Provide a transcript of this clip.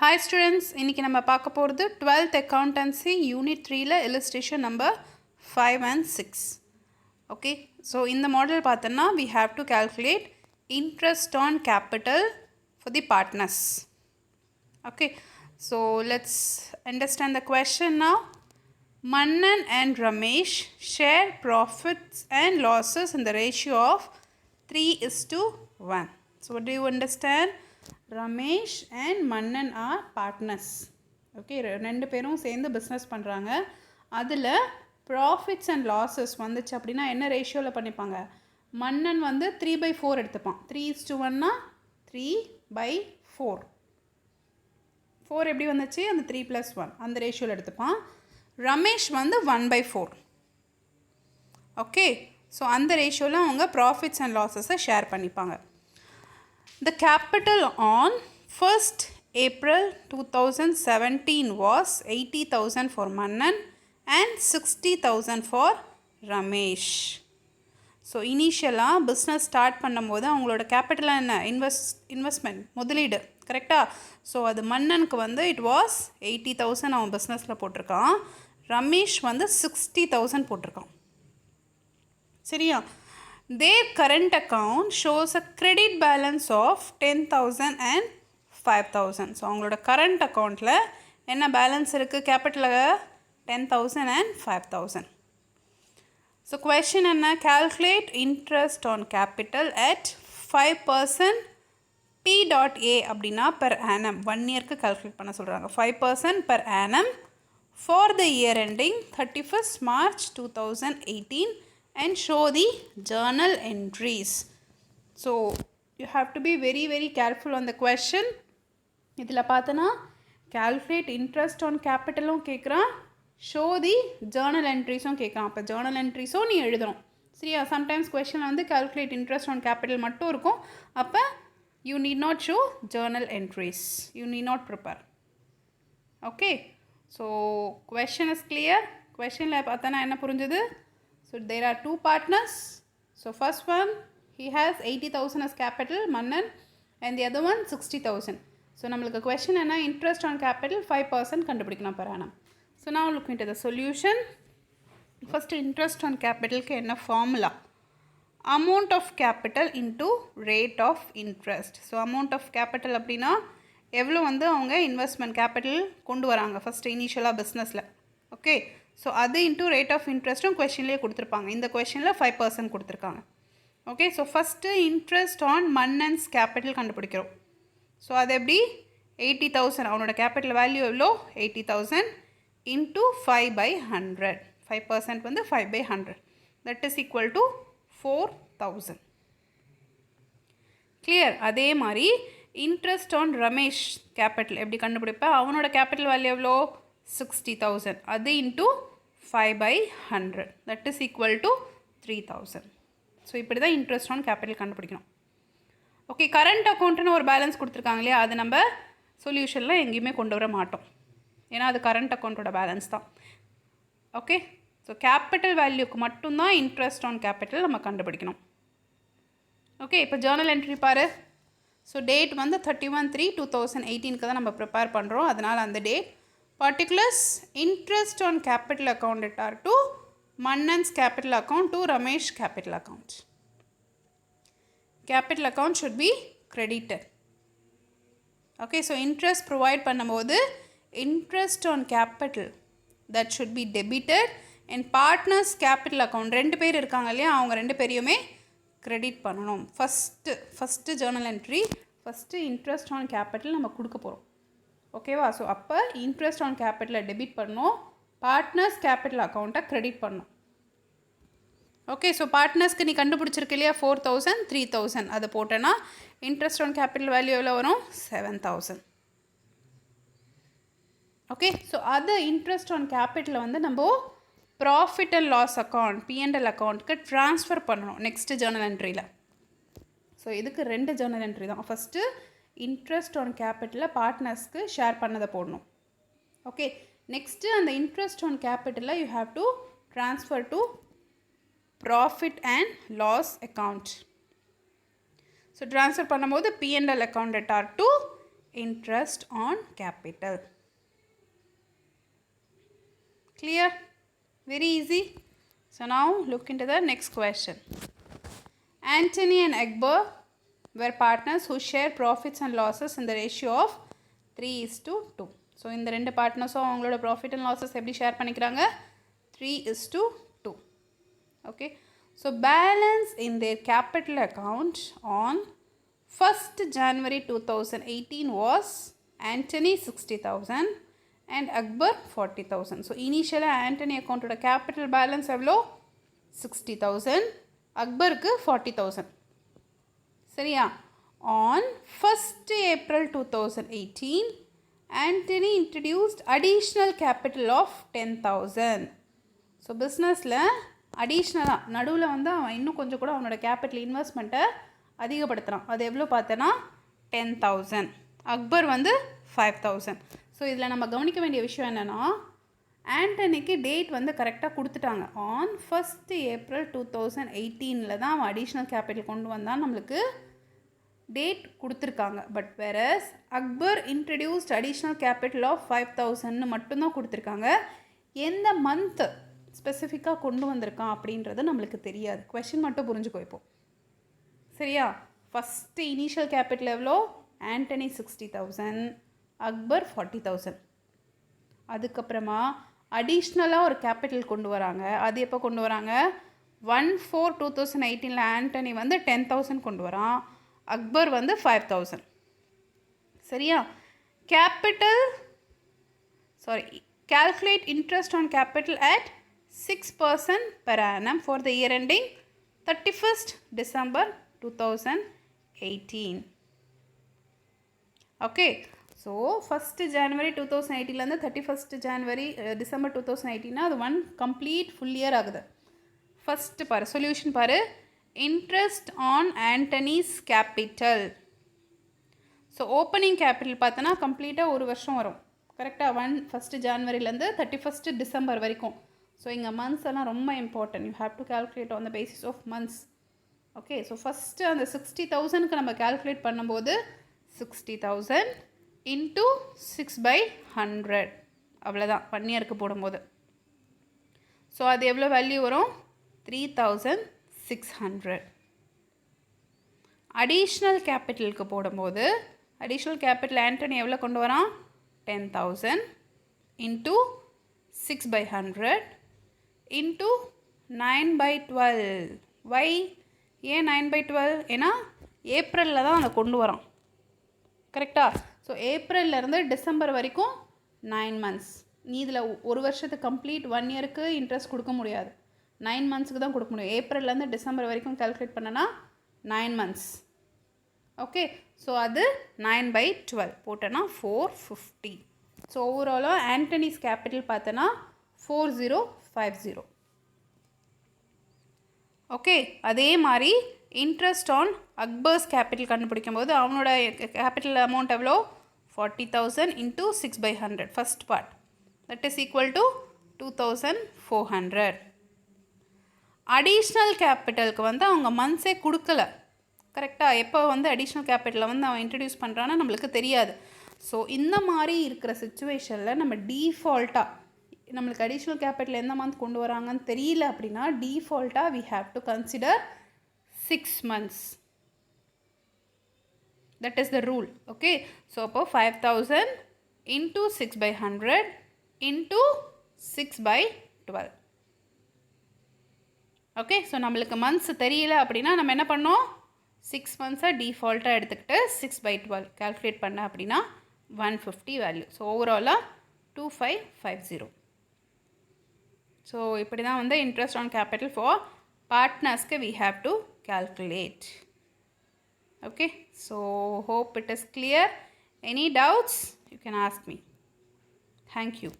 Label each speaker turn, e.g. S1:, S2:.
S1: Hi students, இன்னைக்கு நம்ம பார்க்க போகிறது 12th accountancy unit 3ல illustration number 5 and 6. Okay, so in the model பார்த்தோம்னா we have to calculate interest on capital for the partners. Okay, so let's understand the question now. Mannan and Ramesh share profits and losses in the ratio of 3:1. So what do you understand? Ramesh and Mannan are partners. Okay, ரெண்டு பேரும் சேர்ந்து business பண்ணுறாங்க. அதில் profits and losses வந்துச்சு அப்படின்னா என்ன ரேஷியோவில் பண்ணிப்பாங்க? மன்னன் வந்து 3/4 எடுத்துப்பான். 3:1னா 3/4. 4 எப்படி வந்துச்சு? அந்த 3+1 அந்த ரேஷியோவில் எடுத்துப்பான். ரமேஷ் வந்து 1/4. ஓகே, ஸோ அந்த ரேஷியோவில் அவங்க ப்ராஃபிட்ஸ் அண்ட் லாஸஸை ஷேர் பண்ணிப்பாங்க. The capital on 1st April 2017 was 80,000 for Mannan and 60,000 for Ramesh. So இனிஷியலாக பிஸ்னஸ் ஸ்டார்ட் பண்ணும்போது அவங்களோட கேபிட்டல் என்ன? இன்வெஸ்ட்மெண்ட், முதலீடு, கரெக்டாக? ஸோ அது மன்னனுக்கு வந்து இட் வாஸ் 80,000 அவன் பிஸ்னஸில் போட்டிருக்கான். ரமேஷ் வந்து 60,000 போட்டிருக்கான். சரியா? Their current account shows a credit balance of 10,000 and 5,000. So அவங்களோட கரண்ட் அக்கௌண்ட்டில் என்ன பேலன்ஸ் இருக்குது? கேபிட்டலில் 10,000 and 5,000. ஸோ கொஷின் என்ன? calculate interest on capital at 5% P.A அப்படின்னா per annum 1 இயருக்கு calculate பண்ண சொல்கிறாங்க. 5% per annum for the year ending 31st March 2018 and show the journal entries. So you have to be very careful on the question. இதில் பார்த்தனா calculate interest on capitalum கேட்குறான், show the journal entries-உம் கேட்குறான். அப்போ journal entries-உம் நீ எழுதணும். சரியா? Sometimes கொஷனில் வந்து calculate interest on capital மட்டும் இருக்கும். அப்போ you need not show journal entries. You need not prepare. Okay. So question is clear. questionல பார்த்தனா என்ன புரிஞ்சது? So there are two partners. So first one, he has 80,000 as capital, Mannan, and the other one 60,000. So நம்மளுக்கு question என்ன? interest on capital 5% கண்டுபிடிக்கணும் per annum. So now look into the solution. First interest on capital க்கு என்ன formula? Amount of capital into rate of interest. So amount of capital அப்படின்னா எவ்வளோ வந்து அவங்க investment capital கொண்டு வராங்க ஃபஸ்ட்டு இனிஷியலாக பிஸ்னஸில். ஓகே, ஸோ அது இன்ட்டு ரேட் ஆஃப் இன்ட்ரெஸ்ட்டும் கொஷின்லேயே கொடுத்துருப்பாங்க. இந்த கொஷினில் 5% கொடுத்துருக்காங்க. Okay, so first interest on மன்னன்ஸ் கேபிட்டல் கண்டுபிடிக்கிறோம். ஸோ அது எப்படி? 80,000 அவனோட கேபிட்டல் வேல்யூ எவ்வளோ? 80,000 இன்ட்டு 5/100. 5% வந்து 5/100. That is equal to 4,000. Clear? அதே மாதிரி இன்ட்ரெஸ்ட் ஆன் ரமேஷ் கேபிட்டல் எப்படி கண்டுபிடிப்பேன்? அவனோட கேபிட்டல் வேல்யூ எவ்வளோ? 60,000. அது into 5/100. That is equal to 3,000. So இப்படி தான் இன்ட்ரெஸ்ட் ஆன் கேபிட்டல் கண்டுபிடிக்கணும். ஓகே, கரண்ட் அக்கௌண்ட்டுன்னு ஒரு பேலன்ஸ் கொடுத்துருக்காங்க இல்லையா? அது நம்ம சொல்யூஷனில் எங்கேயுமே கொண்டு வர மாட்டோம். ஏன்னா அது கரண்ட் அக்கௌண்ட்டோட பேலன்ஸ் தான். ஓகே, ஸோ கேபிட்டல் வேல்யூக்கு மட்டும்தான் இன்ட்ரெஸ்ட் ஆன் கேபிட்டல் நம்ம கண்டுபிடிக்கணும். ஓகே, இப்போ ஜேர்னல் என்ட்ரி பாரு. ஸோ டேட் வந்து 31/3/2018 தான் நம்ம ப்ரிப்பேர் பண்ணுறோம். அதனால் அந்த date. particulars, interest on capital account are to Mannan's capital account to Ramesh capital account. Capital account should be credited. Okay, so interest provide பண்ணும்போது interest on capital that should be debited and partners capital account ரெண்டு பேர் இருக்காங்க இல்லையா? அவங்க ரெண்டு பேரையுமே credit பண்ணணும். First Journal entry, first interest on capital நம்ம கொடுக்க போகிறோம். ஓகேவா? ஸோ அப்போ இன்ட்ரெஸ்ட் ஆன் கேபிட்டலை டெபிட் பண்ணணும், பார்ட்னர்ஸ் கேபிட்டல் அக்கௌண்ட்டை கிரெடிட் பண்ணணும். ஓகே, ஸோ பார்ட்னர்ஸ்க்கு நீ கண்டுபிடிச்சிருக்கு இல்லையா? 4,000 3,000 அதை போட்டேன்னா இன்ட்ரெஸ்ட் ஆன் கேபிட்டல் வேல்யூ எவ்வளோ வரும்? 7,000. ஓகே, ஸோ அது இன்ட்ரெஸ்ட் ஆன் கேபிட்டலை வந்து நம்ம profit and loss account P&L அக்கௌண்ட்டுக்கு ட்ரான்ஸ்ஃபர் பண்ணணும் நெக்ஸ்ட்டு ஜேர்னல் என்ட்ரியில். ஸோ இதுக்கு 2 ஜேர்னல் என்ட்ரி தான். ஃபஸ்ட்டு இன்ட்ரெஸ்ட் ஆன் கேபிட்டலில் பார்ட்னர்ஸ்க்கு ஷேர் பண்ணதை போடணும். ஓகே, நெக்ஸ்ட்டு அந்த இன்ட்ரெஸ்ட் ஆன் கேபிட்டலில் you have to transfer to profit and loss account. So transfer பண்ணும்போது P&L account are to interest on capital. Clear? Very easy. So now look into the next question. Anthony and Akbar were partners who shared profits and losses in the ratio of 3:2. So இந்த ரெண்டு பார்ட்னர்ஸும் அவங்களோட profit and losses எப்படி share பண்ணிக்கிறாங்க? 3:2. Okay, so balance in their capital account on 1st January 2018 was Antony 60,000 and Akbar 40,000. So இனிஷியலாக Antony அக்கௌண்ட்டோட capital balance எவ்வளோ? 60,000, அக்பருக்கு 40,000. சரியா? On 1st April 2018 Anthony introduced additional capital of 10,000. So பிஸ்னஸில் அடிஷ்னலாக நடுவில் வந்து அவன் இன்னும் கொஞ்சம் கூட அவனோட கேபிட்டல் இன்வெஸ்ட்மெண்ட்டை அதிகப்படுத்துகிறான். அது எவ்வளோ பார்த்தோன்னா 10,000. அக்பர் வந்து 5,000. ஸோ இதில் நம்ம கவனிக்க வேண்டிய விஷயம் என்னென்னா, ஆண்டனிக்கு டேட் வந்து கரெக்டாக கொடுத்துட்டாங்க. ஆன் 1st April 2018 தான் அவன் அடிஷ்னல் கேபிட்டல் கொண்டு வந்தான், நம்மளுக்கு டேட் கொடுத்துருக்காங்க. But whereas Akbar introduced additional capital of 5,000 மட்டும்தான் கொடுத்துருக்காங்க. எந்த மந்த் ஸ்பெசிஃபிக்காக கொண்டு வந்திருக்கான் அப்படின்றது நம்மளுக்கு தெரியாது. கொஷின் மட்டும் புரிஞ்சுக்கோ இப்போ. சரியா? ஃபஸ்ட்டு இனிஷியல் கேபிட்டல் எவ்வளோ? ஆண்டனி 60,000, அக்பர் 40,000. அதுக்கப்புறமா அடிஷ்னலாக ஒரு கேபிட்டல் கொண்டு வராங்க. அது எப்போ கொண்டு வராங்க? 1/4/2018 ஆண்டனி வந்து 10,000 கொண்டு வரான், அக்பர் வந்து 5,000. சரியா? calculate interest on capital at 6% per annum for the year ending 31st December 2018. Okay, so 1st January 2018 31st January December 2018 அது ஒன் கம்ப்ளீட் ஃபுல் இயர் ஆகுது. ஃபஸ்ட்டு பாரு, சொல்யூஷன் பாரு. Interest on Anthony's capital. So opening capital பார்த்தோன்னா கம்ப்ளீட்டாக ஒரு வருஷம் வரும். கரெக்டாக 1st January 31st December வரைக்கும். ஸோ இங்கே மந்த்ஸ் எல்லாம் ரொம்ப important. You have to calculate on the basis of months. Okay, so first அந்த 60,000க்கு நம்ம கேல்குலேட் பண்ணும்போது 60,000 இன்ட்டு 6/100 அவ்வளோதான் 1 இயருக்கு போடும்போது. ஸோ அது எவ்வளோ வேல்யூ வரும்? 3,600. அடிஷ்னல் கேபிட்டலுக்கு போடும்போது அடிஷ்னல் கேபிட்டல் ஆண்டனி எவ்வளோ கொண்டு வரான்? 10,000 இன்ட்டு 6/100 இன்ட்டு 9/12. வை? ஏன் 9/12? ஏன்னா ஏப்ரலில் தான் அதை கொண்டு வரோம். கரெக்டாக? ஸோ ஏப்ரல்லேருந்து டிசம்பர் வரைக்கும் 9 months. நீ இதில் ஒரு வருஷத்துக்கு கம்ப்ளீட் 1 இயருக்கு இன்ட்ரெஸ்ட் கொடுக்க முடியாது. 9 monthsக்கு தான் கொடுக்க முடியும். ஏப்ரல்லேருந்து டிசம்பர் வரைக்கும் கால்குலேட் பண்ணனா 9 months. ஓகே, ஸோ அது 9/12 போட்டோன்னா 450. ஸோ ஓவராலாக ஆண்டனிஸ் கேபிட்டல் பார்த்தோன்னா 4050. ஓகே, அதே மாதிரி இன்ட்ரெஸ்ட் ஆன் அக்பர்ஸ் கேபிட்டல் கண்டுபிடிக்கும் போது அவனோட கேபிட்டல் அமௌண்ட் எவ்வளோ? 40,000 into 6/100 first part, that is equal to 2,400. Additional கேபிட்டலுக்கு வந்து அவங்க மந்த்ஸே கொடுக்கல. கரெக்டாக? எப்போ வந்து அடிஷ்னல் கேபிட்டலை வந்து அவன் இன்ட்ரடியூஸ் பண்ணுறான்னா நம்மளுக்கு தெரியாது. ஸோ இந்த மாதிரி இருக்கிற சுச்சுவேஷனில் நம்ம டீஃபால்ட்டாக நம்மளுக்கு அடிஷ்னல் கேபிட்டல் எந்த மந்த் கொண்டு வராங்கன்னு தெரியல அப்படின்னா டீஃபால்ட்டாக we have to consider 6 months. That is the rule. Okay, so அப்போ 5,000 into 6/100 into 6/12. ஓகே, ஸோ நம்மளுக்கு மந்த்ஸ் தெரியல அப்படின்னா நம்ம என்ன பண்ணோம்? 6 monthஸை டிஃபால்ட்டாக எடுத்துக்கிட்டு 6/12 கால்குலேட் பண்ண அப்படின்னா 150 வேல்யூ. ஸோ ஓவராலாக 2550. ஸோ இப்படி தான் வந்து இன்ட்ரெஸ்ட் ஆன் கேபிட்டல் ஃபார் பார்ட்னர்ஸ்க்கு we have to calculate. Okay, so hope it is clear. Any doubts you can ask me. Thank you.